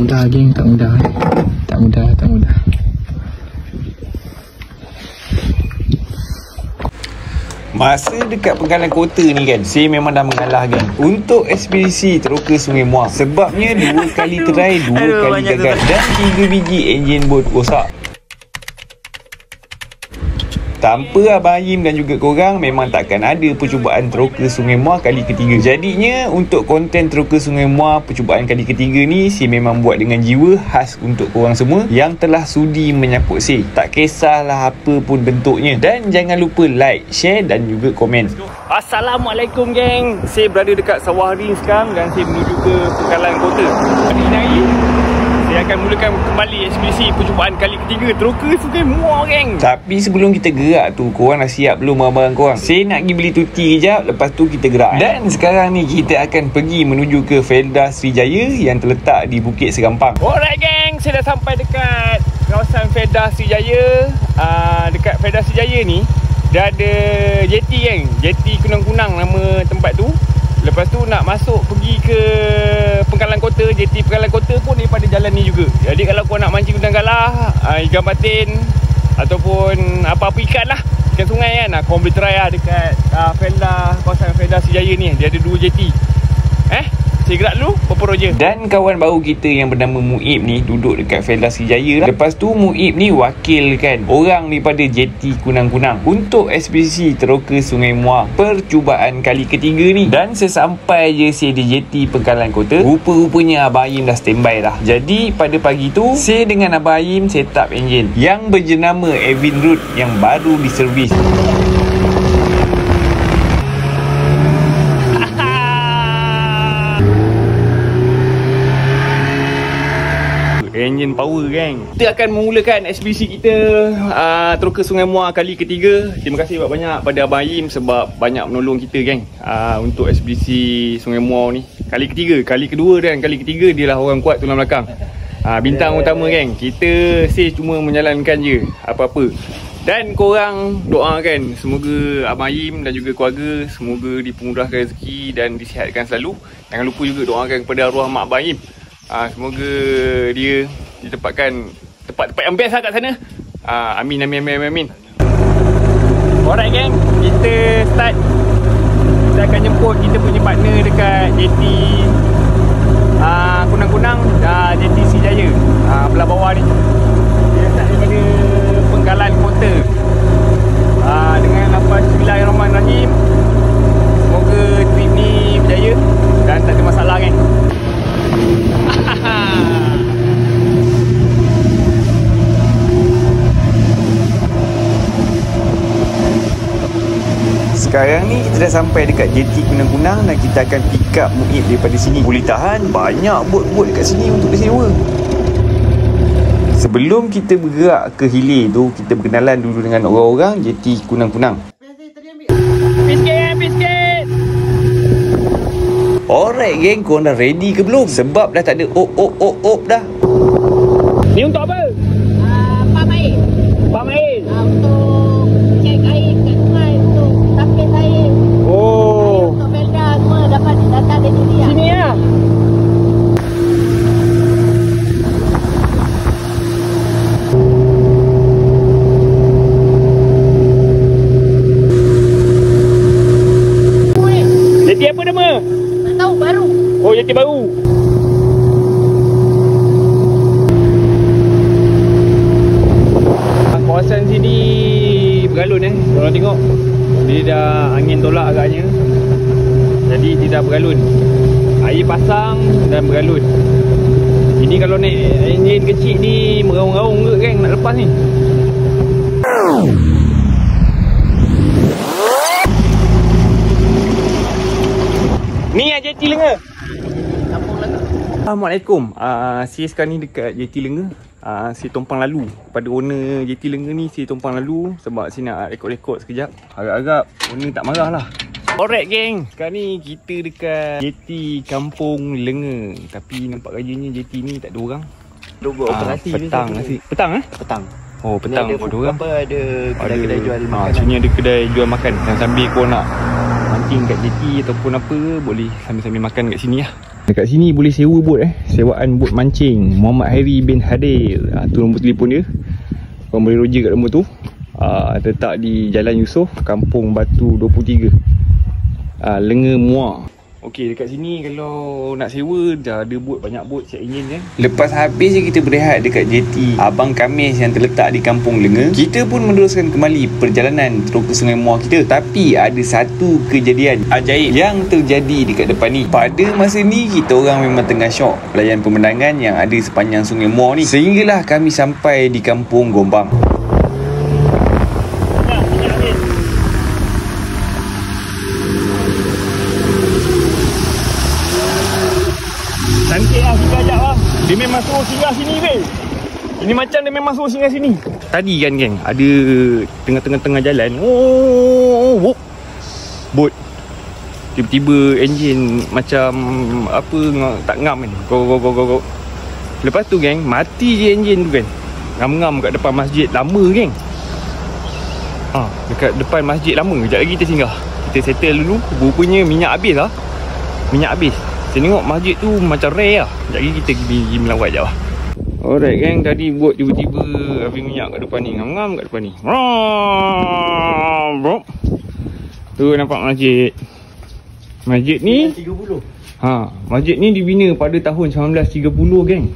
mudah geng, tak mudah. Tak mudah. Masa dekat Pengkalan Kota ni kan, saya memang dah mengalah kan untuk ekspedisi teroka Sungai Muar. Sebabnya 2 kali try, 2 kali gagal dan 3 biji enjin bot rosak. Tanpa Abang Ayim dan juga korang, memang takkan ada percubaan teroka Sungai Muar kali ketiga. Jadinya untuk konten teroka Sungai Muar percubaan kali ketiga ni, saya memang buat dengan jiwa khas untuk korang semua yang telah sudi menyaput saya. Tak kisahlah apa pun bentuknya. Dan jangan lupa like, share dan juga komen. Assalamualaikum geng. Saya berada dekat Sawah Ring sekarang dan saya menuju ke Pengkalan Kota. Hari ni saya akan mulakan kembali ekspedisi percubaan kali ketiga teroka Sungai Muar geng. Tapi sebelum kita gerak tu, korang dah siap belum barang-barang korang? Saya nak pergi beli tuti kejap, lepas tu kita gerak. Dan sekarang ni kita akan pergi menuju ke Felda Srijaya yang terletak di Bukit Serampang. Alright geng, saya dah sampai dekat kawasan Felda Srijaya. Dekat Felda Srijaya ni dia ada jeti geng, jeti Kunang-Kunang nama tempat tu. Lepas tu nak masuk pergi ke Pengkalan Kota, jeti Pengkalan Kota pun daripada jalan ni juga. Jadi kalau kau nak mancing udang galah, ikan patin ataupun apa-apa ikan lah, ikan sungai kan, kau boleh try lah dekat kawasan Felda Srijaya ni. Dia ada 2 jeti. Saya gerak dulu, berpero je. Dan kawan baru kita yang bernama Muib ni duduk dekat Felda Srijaya lah. Lepas tu Muib ni wakil kan orang daripada jeti Kunang-Kunang untuk ekspedisi teroka Sungai Muar percubaan kali ketiga ni. Dan sesampai je saya di jeti Pengkalan Kota, rupa-rupanya Abang Ayim dah standby dah. Jadi pada pagi tu, saya dengan Abang Ayim set up enjin yang berjenama Evin Root yang baru diservis. Enjin power geng. Kita akan memulakan ekspedisi kita teroka Sungai Muar kali ketiga. Terima kasih banyak pada Abang Ayim sebab banyak menolong kita geng untuk ekspedisi Sungai Muar ni kali ketiga. Kali kedua dan kali ketiga dia lah orang kuat tulang belakang, bintang utama geng. Kita cuma menjalankan je apa-apa. Dan korang doakan semoga Abang Ayim dan juga keluarga semoga dipermudahkan rezeki dan disihatkan selalu. Jangan lupa juga doakan kepada arwah mak Abang Ayim. Semoga dia ditempatkan tempat-tempat yang best lah kat sana. Amin. Alright geng, kita start. Kita akan jemput kita punya partner dekat jeti Kunang-Kunang dan jeti Srijaya belah bawah ni. Dia start daripada Pengkalan Kota. Dengan lafaz Bismillahirrahmanirrahim. Semoga trip ni berjaya dan tak ada masalah geng. Sekarang ni kita dah sampai dekat jeti Kunang-Kunang dan kita akan pick up Muib daripada sini. Boleh tahan banyak bot-bot dekat sini untuk disewa. Sebelum kita bergerak ke hilir tu, kita berkenalan dulu dengan orang-orang jeti Kunang-Kunang. Biscuit. Alright geng, korang dah ready ke belum? Sebab dah tak ada op dah. Ni untuk apa? Pam air. Pam air? Untuk cek air kat sungai, untuk tapis air. Oh. Untuk Felda semua dapat datang dari sini lah. Sini lah. Jeti apa nama? Tak tahu, baru. Oh, jeti baru. Kawasan sini bergalun korang tengok. Dia dah angin tolak agaknya. Jadi dia dah bergalun. Air pasang dan bergalun. Ini kalau naik enjin kecil ni meraung-raung ke geng nak lepas ni. Ni yang jeti Lenga. Assalamualaikum. Saya sekarang ni dekat jeti Lenga. Saya tumpang lalu pada owner jeti Lenga ni. Saya tumpang lalu sebab saya nak rekod-rekod sekejap. Harap-harap owner tak marah lah. Alright geng, sekarang ni kita dekat jeti Kampung Lenga. Tapi nampak rajanya jeti ni tak ada orang. Logo operasi petang ni. Petang Petang. Oh petang ada ada orang. Ada kedai-kedai jual makanan. Maksudnya ada kedai jual makan. Dan sambil kau nak mancing kat jeti ataupun apa, boleh sambil-sambil makan kat sini lah. Dekat sini boleh sewa bot sewaan bot mancing. Muhammad Hairi bin Hadir. Tu nombor telefon dia. Korang boleh roger kat nombor tu. Terletak di Jalan Yusof, Kampung Batu 23. Lenga Muar. Okey, dekat sini kalau nak sewa dah ada bot, banyak bot siap enjin kan. Lepas habis je kita berehat dekat jeti Abang Kamis yang terletak di Kampung Lenga, kita pun meneruskan kembali perjalanan teroka Sungai Muar kita. Tapi ada satu kejadian ajaib yang terjadi dekat depan ni. Pada masa ni kita orang memang tengah syok layan pemandangan yang ada sepanjang Sungai Muar ni. Sehinggalah kami sampai di Kampung Gombang. Cantik lah singgah sekejap lah. Dia memang suruh singgah sini weh. Ini macam dia memang suruh singgah sini. Tadi kan geng, ada tengah-tengah jalan, bot tiba-tiba enjin macam apa tak ngam kan. Go. Lepas tu geng, mati je enjin tu kan. Ngam-ngam kat depan masjid lama geng. Dekat depan masjid lama. Sekejap lagi kita singgah. Kita settle dulu. Rupanya minyak habis lah. Minyak habis. Saya tengok masjid tu macam rare lah. Sekejap lagi kita pergi melawat je lah. Alright gang, tadi bot tiba-tiba habis minyak kat depan ni. Ngam-ngam kat depan ni. Bro. Tu nampak masjid. Masjid ni 30. Masjid ni dibina pada tahun 1930 geng.